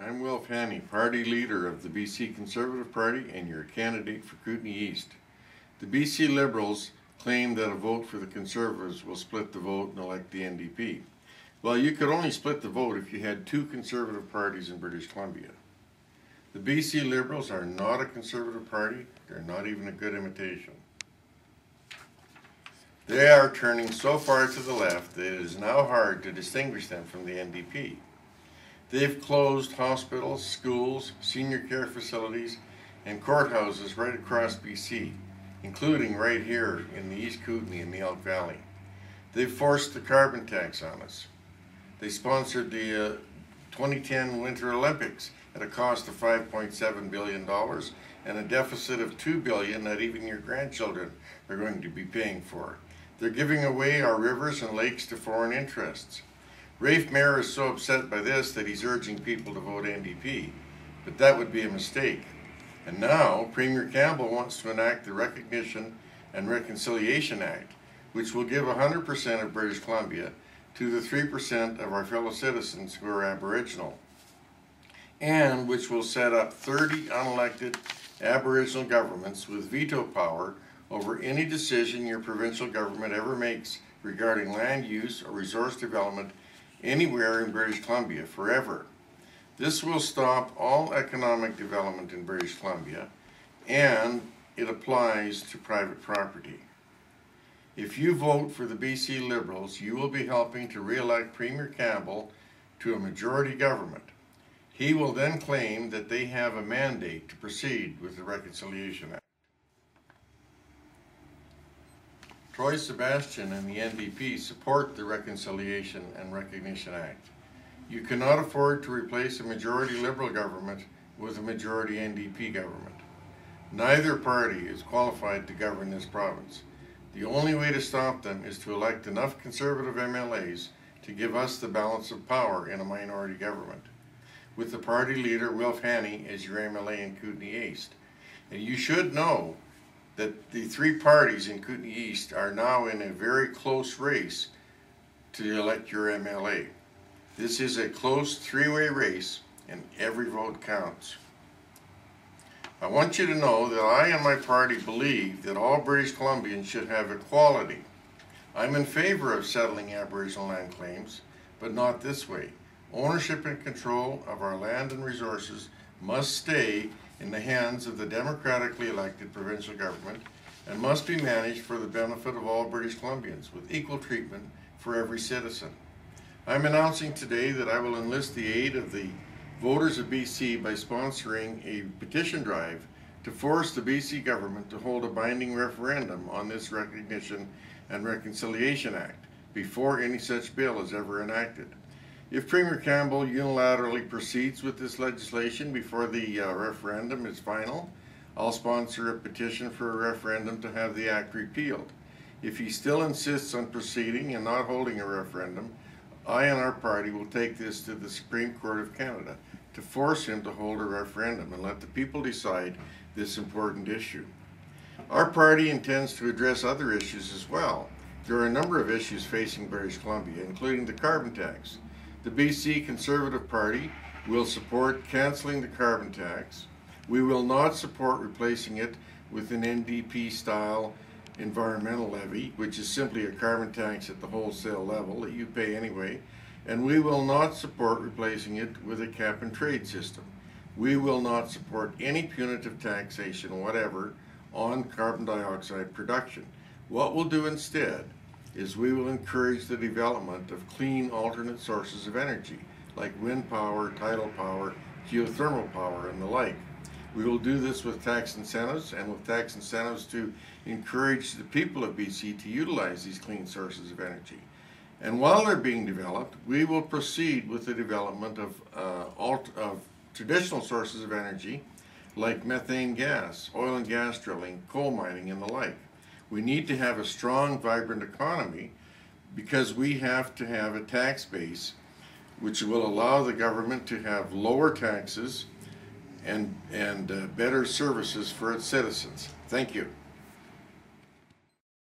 I'm Wilf Hanni, party leader of the BC Conservative Party and your candidate for Kootenay East. The BC Liberals claim that a vote for the Conservatives will split the vote and elect the NDP. Well, you could only split the vote if you had two Conservative parties in British Columbia. The BC Liberals are not a Conservative party. They're not even a good imitation. They are turning so far to the left that it is now hard to distinguish them from the NDP. They've closed hospitals, schools, senior care facilities, and courthouses right across BC, including right here in the East Kootenay and the Elk Valley. They've forced the carbon tax on us. They sponsored the 2010 Winter Olympics at a cost of $5.7 billion and a deficit of $2 billion that even your grandchildren are going to be paying for. They're giving away our rivers and lakes to foreign interests. Rafe Mayer is so upset by this that he's urging people to vote NDP, but that would be a mistake. And now Premier Campbell wants to enact the Recognition and Reconciliation Act, which will give 100% of British Columbia to the 3% of our fellow citizens who are Aboriginal, and which will set up 30 unelected Aboriginal governments with veto power over any decision your provincial government ever makes regarding land use or resource development anywhere in British Columbia forever. This will stop all economic development in British Columbia, and it applies to private property. If you vote for the BC Liberals, you will be helping to re-elect Premier Campbell to a majority government. He will then claim that they have a mandate to proceed with the Reconciliation Act. Troy Sebastian and the NDP support the Reconciliation and Recognition Act. You cannot afford to replace a majority Liberal government with a majority NDP government. Neither party is qualified to govern this province. The only way to stop them is to elect enough Conservative MLAs to give us the balance of power in a minority government, with the party leader Wilf Hanni as your MLA in Kootenay East. And you should know that the three parties in Kootenay East are now in a very close race to elect your MLA. This is a close three-way race, and every vote counts. I want you to know that I and my party believe that all British Columbians should have equality. I'm in favor of settling Aboriginal land claims, but not this way. Ownership and control of our land and resources must stay in the hands of the democratically elected provincial government and must be managed for the benefit of all British Columbians with equal treatment for every citizen. I'm announcing today that I will enlist the aid of the voters of BC by sponsoring a petition drive to force the BC government to hold a binding referendum on this Recognition and Reconciliation Act before any such bill is ever enacted. If Premier Campbell unilaterally proceeds with this legislation before the referendum is final, I'll sponsor a petition for a referendum to have the act repealed. If he still insists on proceeding and not holding a referendum, I and our party will take this to the Supreme Court of Canada to force him to hold a referendum and let the people decide this important issue. Our party intends to address other issues as well. There are a number of issues facing British Columbia, including the carbon tax. The BC Conservative Party will support cancelling the carbon tax. We will not support replacing it with an NDP-style environmental levy, which is simply a carbon tax at the wholesale level that you pay anyway. And we will not support replacing it with a cap-and-trade system. We will not support any punitive taxation whatever on carbon dioxide production. What we'll do instead is we will encourage the development of clean alternate sources of energy, like wind power, tidal power, geothermal power, and the like. We will do this with tax incentives, and with tax incentives to encourage the people of BC to utilize these clean sources of energy. And while they're being developed, we will proceed with the development of traditional sources of energy, like methane gas, oil and gas drilling, coal mining, and the like. We need to have a strong, vibrant economy because we have to have a tax base which will allow the government to have lower taxes and better services for its citizens. Thank you.